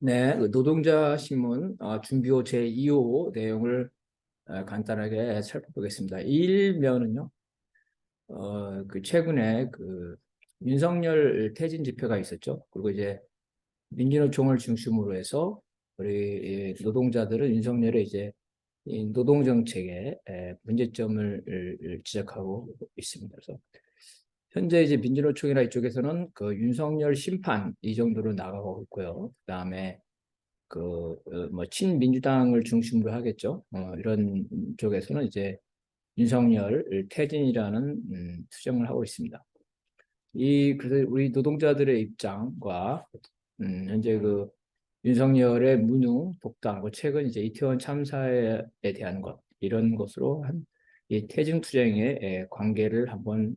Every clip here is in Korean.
네, 그 노동자 신문 준비호 제2호 내용을 간단하게 살펴보겠습니다. 1면은요, 그 최근에 그 윤석열 퇴진 집회가 있었죠. 그리고 이제 민주노총을 중심으로 해서 우리 노동자들은 윤석열의 이제 이 노동 정책에 문제점을 지적하고 있습니다. 그래서 현재 이제 민주노총이나 이쪽에서는 그 윤석열 심판 이 정도로 나가고 있고요. 그다음에 그 뭐 친민주당을 중심으로 하겠죠. 이런 쪽에서는 이제 윤석열 퇴진이라는 투쟁을 하고 있습니다. 그래서 우리 노동자들의 입장과 현재 그 윤석열의 무능, 독단, 그 최근 이제 이태원 참사에 대한 것 이런 것으로 한 이 퇴진 투쟁의 관계를 한번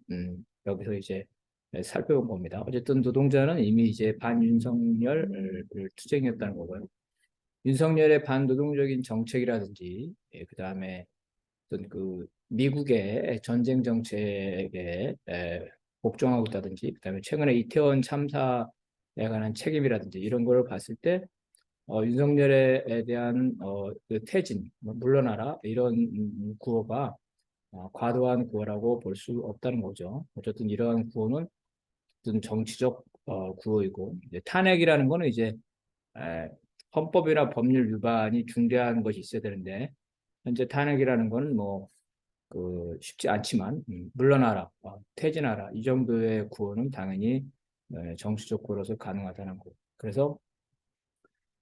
여기서 이제 살펴본 겁니다. 어쨌든 노동자는 이미 이제 반윤석열 투쟁이었다는 거고요. 윤석열의 반노동적인 정책이라든지, 그다음에 어떤 그 미국의 전쟁 정책에 복종하고 있다든지, 그다음에 최근에 이태원 참사에 관한 책임이라든지 이런 걸 봤을 때 윤석열에 대한 그 퇴진, 뭐 물러나라 이런 구호가 과도한 구호라고 볼 수 없다는 거죠. 어쨌든 이러한 구호는 어떤 정치적 구호이고, 이제 탄핵이라는 거는 이제 에, 헌법이나 법률 위반이 중대한 것이 있어야 되는데 현재 탄핵이라는 건 뭐 그 쉽지 않지만 물러나라, 퇴진하라 이 정도의 구호는 당연히 정치적 구호로서 가능하다는 거. 그래서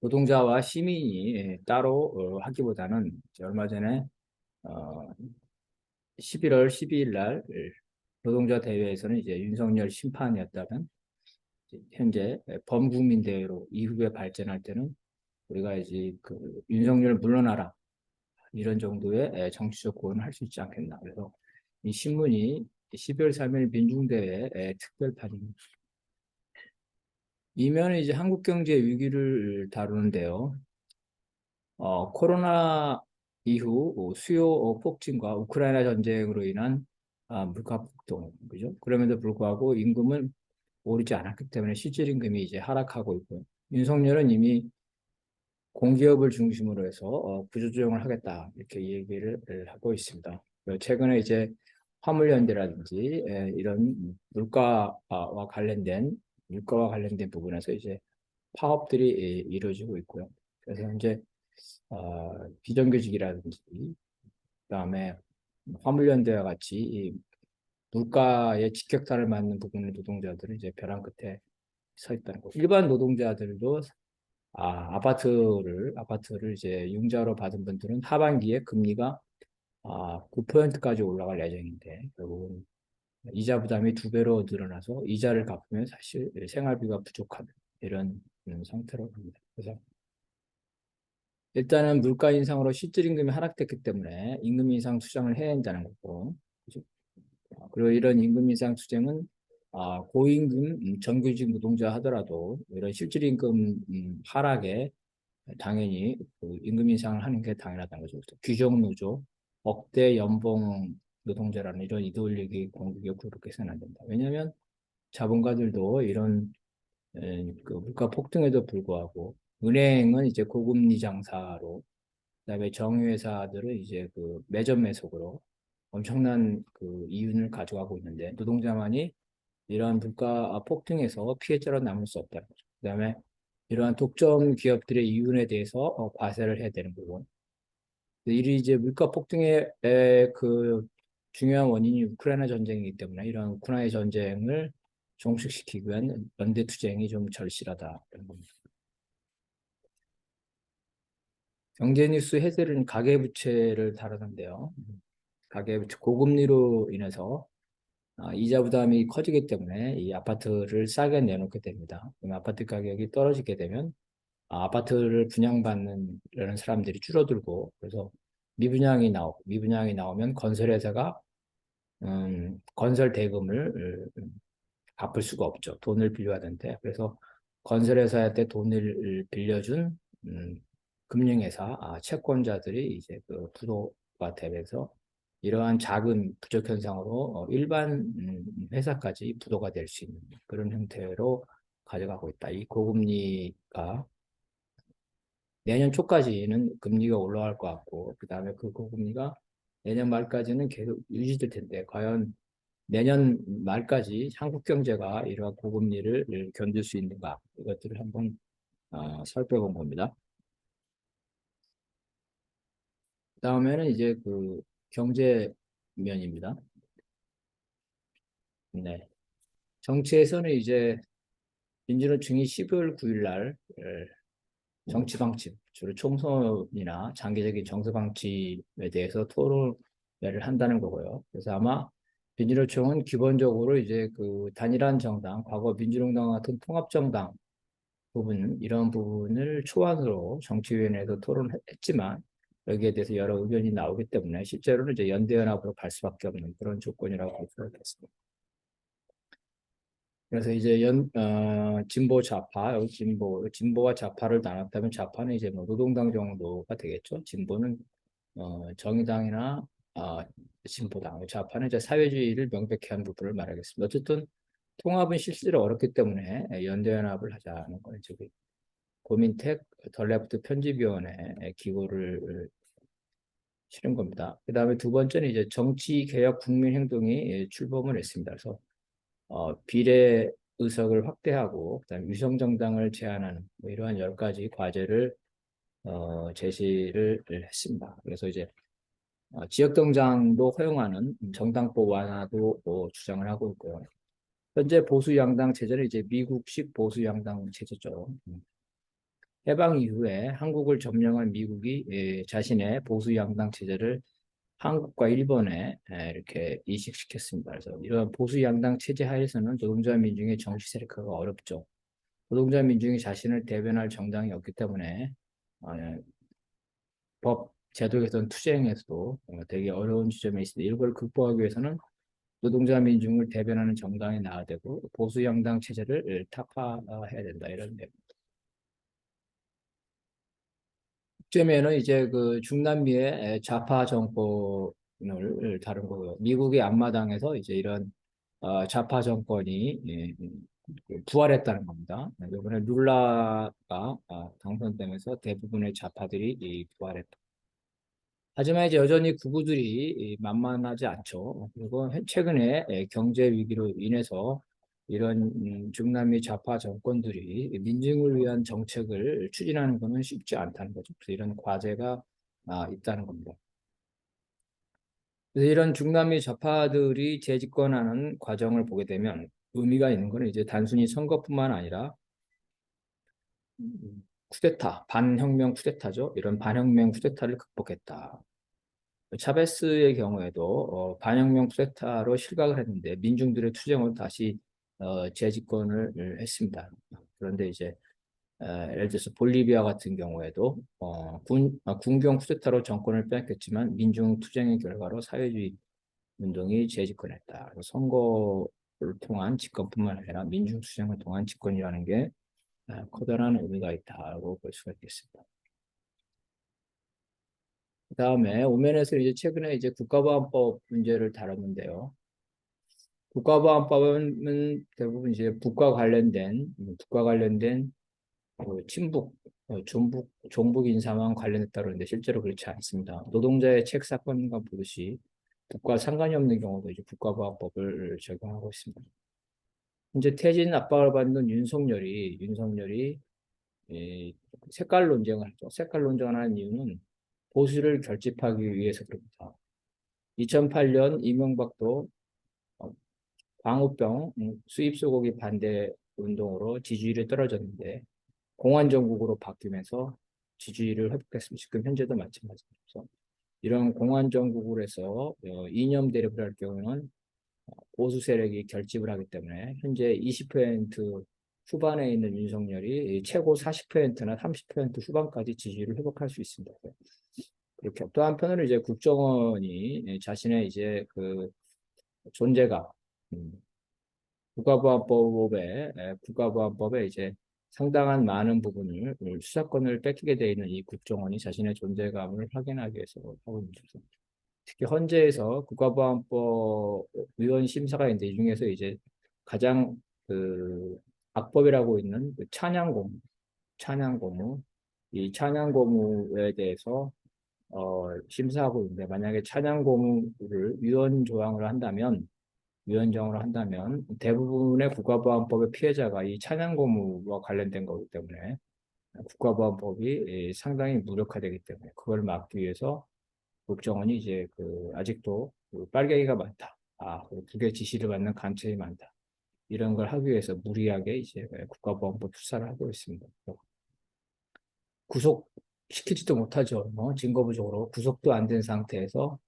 노동자와 시민이 따로 하기보다는 이제 얼마 전에 어, 11월 12일 날 노동자 대회에서는 이제 윤석열 심판이었다면 현재 범국민 대회로 이후에 발전할 때는 우리가 이제 그 윤석열 물러나라 이런 정도의 정치적 구원을 할 수 있지 않겠나. 그래서 이 신문이 12월 3일 민중대회 특별판입니다. 이면은 이제 한국 경제 위기를 다루는데요. 코로나 이후 수요 폭증과 우크라이나 전쟁으로 인한 물가 폭등, 그죠? 그럼에도 불구하고 임금은 오르지 않았기 때문에 실질 임금이 이제 하락하고 있고요. 윤석열은 이미 공기업을 중심으로 해서 구조조정을 하겠다 이렇게 얘기를 하고 있습니다. 최근에 이제 화물연대라든지 이런 물가와 관련된 부분에서 이제 파업들이 이루어지고 있고요. 그래서 현재 비정규직이라든지 그다음에 화물연대와 같이 이 물가의 직격탄을 맞는 부분의 노동자들은 이제 벼랑 끝에 서 있다는 거. 일반 노동자들도 아파트를 이제 융자로 받은 분들은 하반기에 금리가 9%까지 올라갈 예정인데 결국은 이자 부담이 두 배로 늘어나서 이자를 갚으면 사실 생활비가 부족한 이런 상태로 봅니다. 그래서 일단은 물가 인상으로 실질 임금이 하락됐기 때문에 임금 인상 투쟁을 해야 한다는 거고, 그죠? 그리고 이런 임금 인상 투쟁은 고임금 정규직 노동자 하더라도 이런 실질 임금 하락에 당연히 그 임금 인상을 하는 게 당연하다는 거죠. 규정 노조, 억대 연봉 노동자라는 이런 이데올로기 공격에 굴복해서는 안 된다. 왜냐하면 자본가들도 이런 그 물가 폭등에도 불구하고 은행은 이제 고금리 장사로 그다음에 정유회사들은 이제 그 매점 매석으로 엄청난 그 이윤을 가져가고 있는데 노동자만이 이러한 물가 폭등에서 피해자로 남을 수 없다는 거죠. 그다음에 이러한 독점 기업들의 이윤에 대해서 과세를 해야 되는 부분. 이 이제 물가 폭등의 그 중요한 원인이 우크라이나 전쟁이기 때문에 이런 우크라이나 전쟁을 종식시키기 위한 연대 투쟁이 좀 절실하다 이런 겁니다. 경제뉴스 해설은 가계부채를 다루는데요. 가계부채 고금리로 인해서 이자 부담이 커지기 때문에 이 아파트를 싸게 내놓게 됩니다. 그럼 아파트 가격이 떨어지게 되면 아파트를 분양받는 이런 사람들이 줄어들고 그래서 미분양이 나오면 건설회사가 건설 대금을 갚을 수가 없죠. 돈을 빌려야 되는데 그래서 건설회사한테 돈을 빌려준 금융회사 채권자들이 이제 그 부도가 되면서 이러한 작은 부족 현상으로 일반 회사까지 부도가 될 수 있는 그런 형태로 가져가고 있다. 이 고금리가 내년 초까지는 금리가 올라갈 것 같고, 그 다음에 그 고금리가 내년 말까지는 계속 유지될 텐데, 과연 내년 말까지 한국 경제가 이러한 고금리를 견딜 수 있는가, 이것들을 한번 살펴본 겁니다. 다음에는 이제 그 경제 면입니다. 네. 정치에서는 이제 민주노총이 12월 9일 날 정치 방침, 주로 총선이나 장기적인 정서 방침에 대해서 토론회를 한다는 거고요. 그래서 아마 민주노총은 기본적으로 이제 그 단일한 정당, 과거 민주노당 같은 통합정당 부분, 이런 부분을 초안으로 정치위원회에서 토론했지만 여기에 대해서 여러 의견이 나오기 때문에 실제로는 이제 연대연합으로 갈 수밖에 없는 그런 조건이라고 볼 수가 있겠습니다. 그래서 이제 진보 좌파, 여기 진보와 좌파를 나눴다면 좌파는 이제 뭐 노동당 정도가 되겠죠. 진보는 정의당이나 어, 진보당, 좌파는 이제 사회주의를 명백히 한 부분을 말하겠습니다. 어쨌든 통합은 실제로 어렵기 때문에 연대연합을 하자는 걸 지금 고민택 더 레프트 편집위원회 기구를 실은 겁니다. 그 다음에 두 번째는 이제 정치개혁 국민행동이 출범을 했습니다. 그래서 비례 의석을 확대하고 그다음에 위성정당을 제한하는 뭐 이러한 10가지 과제를 제시를 했습니다. 그래서 이제 지역정당도 허용하는 정당법 완화도 주장을 하고 있고요. 현재 보수 양당 체제는 이제 미국식 보수 양당 체제죠. 해방 이후에 한국을 점령한 미국이 자신의 보수 양당 체제를 한국과 일본에 이렇게 이식시켰습니다. 그래서 이런 보수 양당 체제 하에서는 노동자 민중의 정치 세력화가 어렵죠. 노동자 민중이 자신을 대변할 정당이 없기 때문에 법 제도 개선 투쟁에서도 되게 어려운 지점에 있습니다. 이걸 극복하기 위해서는 노동자 민중을 대변하는 정당이 나와야 되고 보수 양당 체제를 타파해야 된다 이런 내용. 이쯤에는 이제 그 중남미의 좌파 정권을 다룬 거고요. 미국의 앞마당에서 이제 이런 좌파 정권이 부활했다는 겁니다. 이번에 룰라가 당선되면서 대부분의 좌파들이 부활했다. 하지만 이제 여전히 극우들이 만만하지 않죠. 그리고 최근에 경제 위기로 인해서 이런 중남미 좌파 정권들이 민중을 위한 정책을 추진하는 것은 쉽지 않다는 거죠. 그래서 이런 과제가 있다는 겁니다. 그래서 이런 중남미 좌파들이 재집권하는 과정을 보게 되면 의미가 있는 것은 이제 단순히 선거뿐만 아니라 쿠데타, 반혁명 쿠데타죠. 이런 반혁명 쿠데타를 극복했다. 차베스의 경우에도 반혁명 쿠데타로 실각을 했는데 민중들의 투쟁으로 다시 재집권을 했습니다. 그런데 이제 예를 들어서 볼리비아 같은 경우에도 군경 쿠데타로 정권을 뺏겼지만 민중 투쟁의 결과로 사회주의 운동이 재집권했다. 선거를 통한 집권뿐만 아니라 민중 투쟁을 통한 집권이라는 게 커다란 의미가 있다고 볼 수가 있겠습니다. 그다음에 오면에서 이제 최근에 이제 국가보안법 문제를 다뤘는데요. 국가보안법은 대부분 이제 북과 관련된 친북, 종북 인사만 관련했다고 하는데 실제로 그렇지 않습니다. 노동자의 책 사건과 보듯이 북과 상관이 없는 경우도 이제 국가보안법을 적용하고 있습니다. 이제 퇴진 압박을 받는 윤석열이 이 색깔 논쟁을 하죠. 색깔 논쟁을 하는 이유는 보수를 결집하기 위해서 그렇습니다. 2008년 이명박도 광우병 수입 소고기 반대 운동으로 지지율이 떨어졌는데 공안정국으로 바뀌면서 지지율을 회복했습니다. 지금 현재도 마찬가지입니다. 이런 공안정국으로 해서 이념 대립을 할 경우는 보수 세력이 결집을 하기 때문에 현재 20% 후반에 있는 윤석열이 최고 40%나 30% 후반까지 지지율을 회복할 수 있습니다. 그렇게 또 한편으로 이제 국정원이 자신의 이제 그 존재감, 음, 국가보안법에 이제 상당한 많은 부분을 수사권을 뺏기게 되어 있는 이 국정원이 자신의 존재감을 확인하기 위해서 하고 있는 거죠. 특히 헌재에서 국가보안법 위원 심사가 있는데 이 중에서 이제 가장 그 악법이라고 있는 그 찬양 고무 이 찬양 고무에 대해서 심사하고 있는데, 만약에 찬양 고무를 위헌정으로 한다면 대부분의 국가보안법의 피해자가 이 찬양 고무와 관련된 거기 때문에 국가보안법이 상당히 무력화되기 때문에 그걸 막기 위해서 국정원이 이제 아직도 빨갱이가 많다. 그게 지시를 받는 간첩이 많다. 이런 걸 하기 위해서 무리하게 이제 국가보안법 수사를 하고 있습니다. 구속시키지도 못하죠. 증거 부족으로 구속도 안 된 상태에서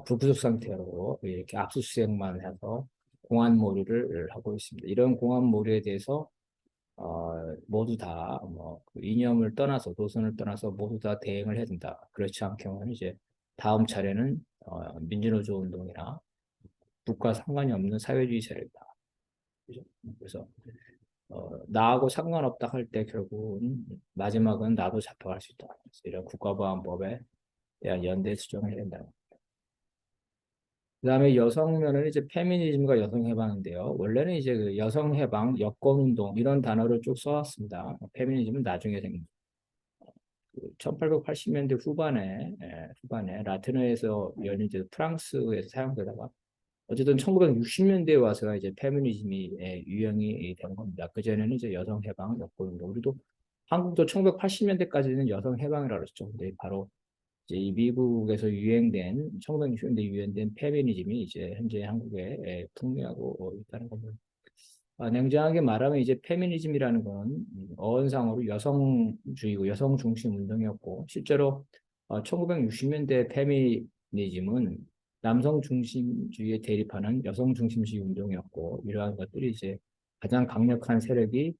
불구속 상태로 이렇게 압수수색만 해서 공안몰이를 하고 있습니다. 이런 공안몰이에 대해서 모두 다그 이념을 떠나서 노선을 떠나서 모두 다 대응을 해야 된다. 그렇지 않게는 이제 다음 차례는 민주노조 운동이나 국가 상관이 없는 사회주의 세력이다. 그죠? 그래서 나하고 상관없다 할 때 결국은 마지막은 나도 잡혀갈 수 있다. 그래서 이런 국가보안법에 대한 연대 수정을 해야 된다. 그다음에 여성면은 이제 페미니즘과 여성해방인데요. 원래는 이제 여성해방, 여권운동 이런 단어를 쭉 써왔습니다. 페미니즘은 나중에 생긴 1880년대 후반에 라틴어에서 연이제 프랑스에서 사용되다가 어쨌든 1960년대에 와서 이제 페미니즘이 유행이 된 겁니다. 그전에는 이제 여성해방, 여권운동. 우리도 한국도 1980년대까지는 여성해방이라고 그랬죠. 근데 바로 이제 이 미국에서 1960년대 유행된 페미니즘이 이제 현재 한국에 풍미하고 있다는 겁니다. 냉정하게 말하면 이제 페미니즘이라는 건 어원상으로 여성주의고 여성 중심 운동이었고 실제로 1960년대 페미니즘은 남성 중심주의에 대립하는 여성 중심주의 운동이었고 이러한 것들이 이제 가장 강력한 세력이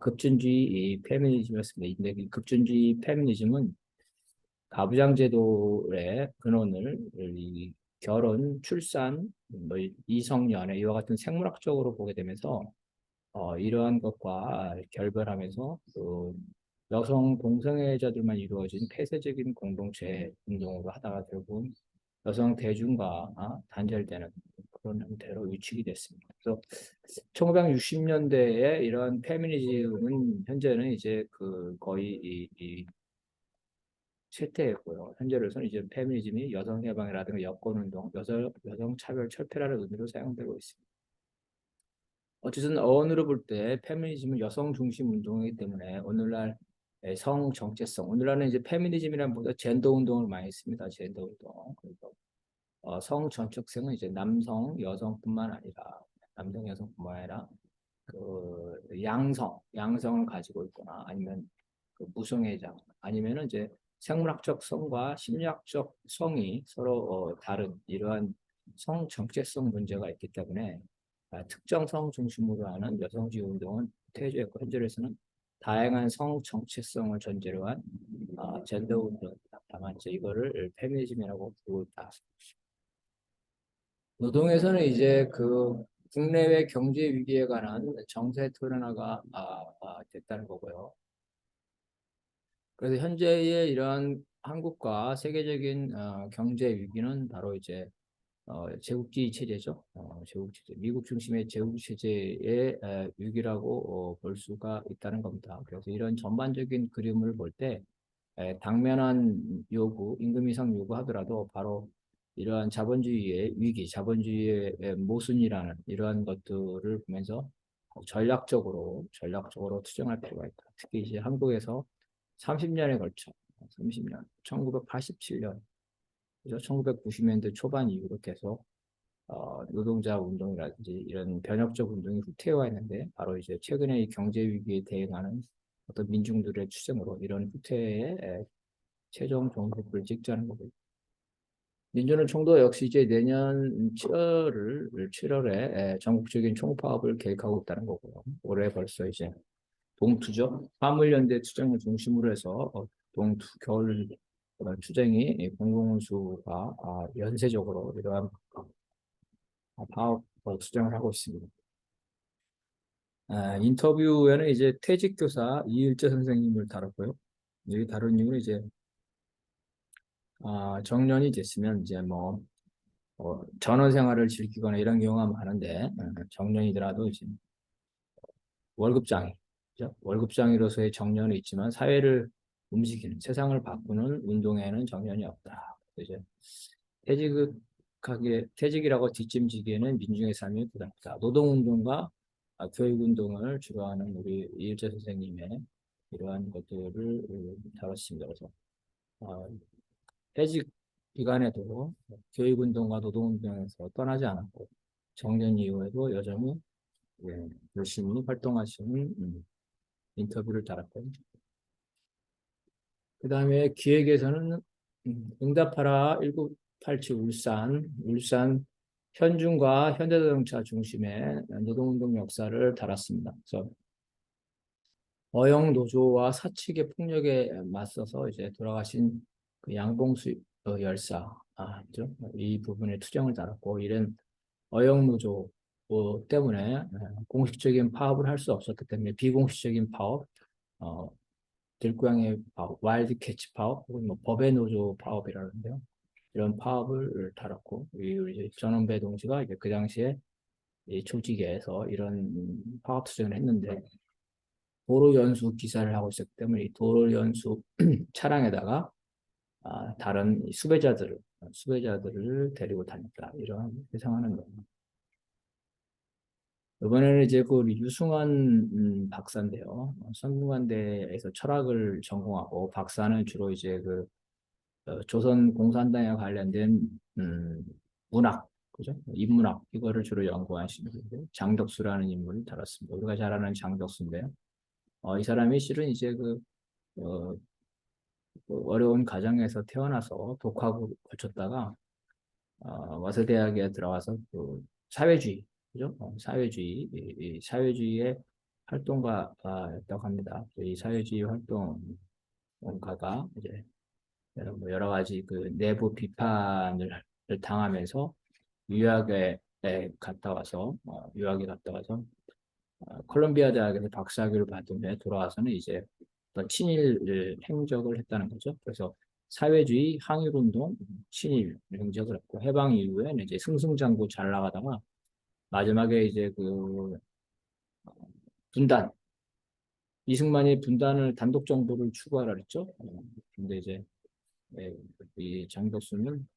급진주의 페미니즘이었습니다. 근데 이 급진주의 페미니즘은 가부장 제도의 근원을 이 결혼, 출산, 뭐 이성 연애 이와 같은 생물학적으로 보게 되면서 이러한 것과 결별하면서 여성 동성애자들만 이루어진 폐쇄적인 공동체 운동으로 하다가 결국 여성 대중과 단절되는 그런 형태로 위축이 됐습니다. 그래서 1960년대에 이런 페미니즘은 현재는 이제 거의 이 쇠퇴했고요. 현재로서는 이제 페미니즘이 여성 해방이라든가 여권 운동, 여성 차별 철폐라는 의미로 사용되고 있습니다. 어쨌든 어원으로 볼 때 페미니즘은 여성 중심 운동이기 때문에 오늘날 성 정체성, 오늘날은 이제 페미니즘이란 보다 젠더 운동을 많이 씁니다. 젠더 운동. 그래서 성 정체성은 이제 남성, 여성뿐만 아니라 남성, 여성뿐만 아니라 양성을 가지고 있거나 아니면 무성애자 아니면은 이제 생물학적 성과 심리학적 성이 서로 다른 이러한 성 정체성 문제가 있기 때문에 특정 성 중심으로 하는 여성주의 운동은 퇴조했고 현재로서는 다양한 성 정체성을 전제로 한 젠더 운동입니다. 다만 이제 이거를 페미니즘이라고 부르고 있다. 노동에서는 이제 국내외 경제 위기에 관한 정세 토론화가 됐다는 거고요. 그래서 현재의 이러한 한국과 세계적인 경제 위기는 바로 이제 제국주의 체제죠. 제국 체제, 미국 중심의 제국 체제의 위기라고 볼 수가 있다는 겁니다. 그래서 이런 전반적인 그림을 볼 때 당면한 요구, 임금 이상 요구하더라도 바로 이러한 자본주의의 위기, 자본주의의 모순이라는 이러한 것들을 보면서 전략적으로 투쟁할 필요가 있다. 특히 이제 한국에서 30년에 걸쳐, 30년, 1987년, 1990년대 초반 이후로 계속 노동자 운동이라든지 이런 변혁적 운동이 후퇴해 있는데 바로 이제 최근에 이 경제 위기에 대응하는 어떤 민중들의 추정으로 이런 후퇴에 최종 종식을 찍자는 거고 민주노총도 역시 이제 내년 7월에 전국적인 총파업을 계획하고 있다는 거고요. 올해 벌써 이제 동투죠. 화물연대 투쟁을 중심으로 해서 동투 겨울 투쟁이 공공운수가 연쇄적으로 이러한 파업 투쟁을 하고 있습니다. 인터뷰에는 이제 퇴직교사 이일재 선생님을 다뤘고요. 여기 다룬 이유는 이제 정년이 됐으면 이제 전원 생활을 즐기거나 이런 경우가 많은데 정년이더라도 이제 월급장애, 그죠? 월급장애로서의 정년이 있지만 사회를 움직이는 세상을 바꾸는 운동에는 정연이 없다. 그래서 이제 퇴직이라고 뒷짐지기에는 민중의 삶이 부담이다. 노동운동과 교육운동을 주로 하는 우리 이일재 선생님의 이러한 것들을 다뤘습니다. 그래서 어, 퇴직 기간에도 교육운동과 노동운동에서 떠나지 않았고 정년 이후에도 여전히 열심히 활동하시는 인터뷰를 달았고 그 다음에 기획에서는 응답하라 1987 울산 현중과 현대자동차 중심의 노동운동 역사를 달았습니다. 그래서 어영 노조와 사측의 폭력에 맞서서 이제 돌아가신 그 양봉수 열사, 그죠? 이 부분에 투쟁을 달았고 이런 어영 노조 때문에 공식적인 파업을 할 수 없었기 때문에 비공식적인 파업, 어, 들고양이 파업, 와일드 캐치 파업, 혹은 뭐 법의 노조 파업이라는데요. 이런 파업을 달았고, 우리 전원배 동지가 이제 그 당시에 이 조직에서 이런 파업 투쟁을 했는데, 도로 연수 기사를 하고 있었기 때문에 이 도로 연수 차량에다가 다른 수배자들을 데리고 다녔다. 이런 회상하는 겁니다. 이번에는 이제 그 우리 유승환 박사인데요. 성균관대에서 철학을 전공하고 박사는 주로 이제 그 조선 공산당에 관련된 문학, 그죠? 인문학 이거를 주로 연구하시는 분인데 장덕수라는 인물을 다뤘습니다. 우리가 잘 아는 장덕수인데요. 이 사람이 실은 이제 어, 그 어려운 가정에서 태어나서 독학을 거쳤다가 와서대학에 들어와서 그 사회주의, 그죠? 이 사회주의의 활동가였다고 합니다. 이 사회주의 활동가가 이제 뭐 여러 가지 그 내부 비판을 당하면서 유학에 유학에 갔다 와서 콜롬비아 대학에서 박사학위를 받은 후에 돌아와서는 이제 어떤 친일 행적을 했다는 거죠. 그래서 사회주의, 항일운동, 친일 행적을 했고 해방 이후에는 이제 승승장구 잘 나가다가 마지막에 이제 그 분단 이승만이 분단을 단독 정부를 추구하라 그랬죠. 근데 이제 이 장덕수는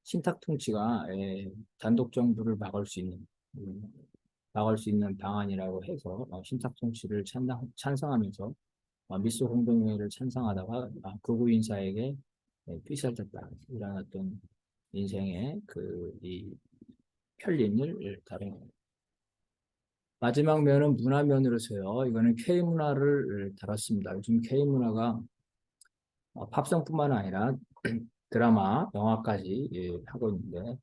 신탁 통치가 단독 정부를 막을 수 있는 방안이라고 해서 신탁 통치를 찬성하면서 미소 공동회의를 찬성하다가 극우 인사에게 피살됐다. 이런 어떤 인생의 이 편린을 다룬 겁니다. 마지막 면은 문화면으로서요. 이거는 K문화를 다뤘습니다. 요즘 K문화가 팝송뿐만 아니라 드라마, 영화까지 하고 있는데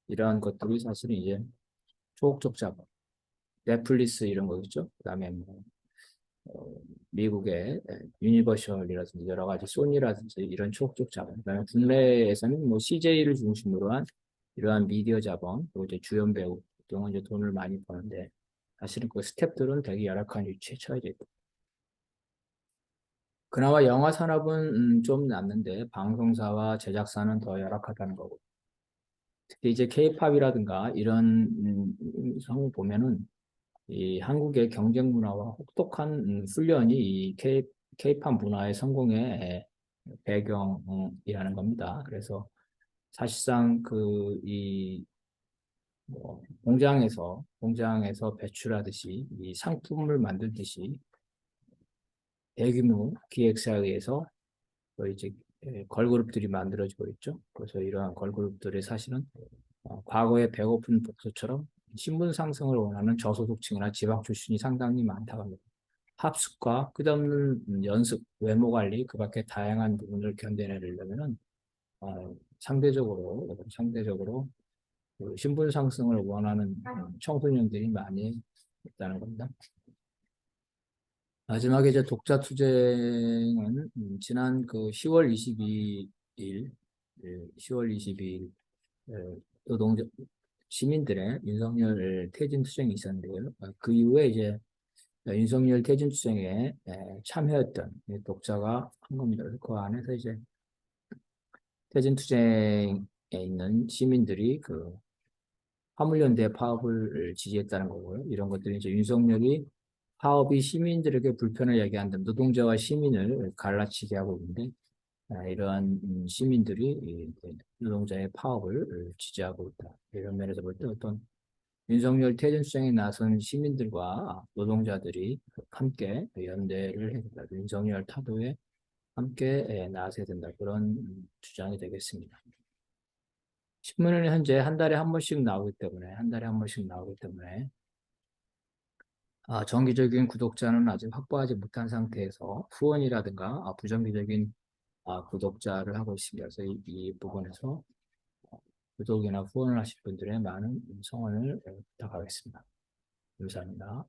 이러한 것들이 사실은 이제 초국적 자본, 넷플릭스 이런 거겠죠. 그다음에 뭐 미국의 유니버셜이라든지 여러 가지 소니라든지 이런 초국적 자본, 그다음에 국내에서는 뭐 CJ를 중심으로 한 이러한 미디어 자본, 그리고 이제 주연 배우 등은 이제 돈을 많이 버는데 사실은 그 스태프들은 되게 열악한 위치에 처해져 있고 그나마 영화 산업은 좀 낫는데 방송사와 제작사는 더 열악하다는 거고 특히 이제 케이팝이라든가 이런 성을 보면은 이 한국의 경쟁 문화와 혹독한 훈련이 이 케이팝 문화의 성공의 배경이라는 겁니다. 그래서 사실상 뭐 공장에서 배출하듯이 이 상품을 만들듯이 대규모 기획사에 의해서 이제 걸그룹들이 만들어지고 있죠. 그래서 이러한 걸그룹들이 사실은 과거의 배고픈 복수처럼 신분 상승을 원하는 저소득층이나 지방 출신이 상당히 많다고 합니다. 합숙과 끝없는 연습, 외모 관리, 그 밖에 다양한 부분을 견뎌내려면은 상대적으로 그 신분 상승을 원하는 청소년들이 많이 있다는 겁니다. 마지막에 이제 독자 투쟁은 지난 그 10월 22일, 10월 22일 노동자 시민들의 윤석열 퇴진 투쟁이 있었는데요. 그 이후에 이제 윤석열 퇴진 투쟁에 참여했던 독자가 한 겁니다. 그 안에서 이제 퇴진 투쟁에 있는 시민들이 그 화물연대 파업을 지지했다는 거고요. 이런 것들이 이제 윤석열이 파업이 시민들에게 불편을 야기한다. 노동자와 시민을 갈라치게 하고 있는데 이러한 시민들이 노동자의 파업을 지지하고 있다. 이런 면에서 볼 때 어떤 윤석열 퇴진 수장에 나선 시민들과 노동자들이 함께 연대를 해야 된다. 윤석열 타도에 함께 나서야 된다. 그런 주장이 되겠습니다. 신문은 현재 한 달에 한 번씩 나오기 때문에 정기적인 구독자는 아직 확보하지 못한 상태에서 후원이라든가 부정기적인 구독자를 하고 있습니다. 그래서 이 부분에서 구독이나 후원을 하실 분들의 많은 성원을 부탁하겠습니다. 감사합니다.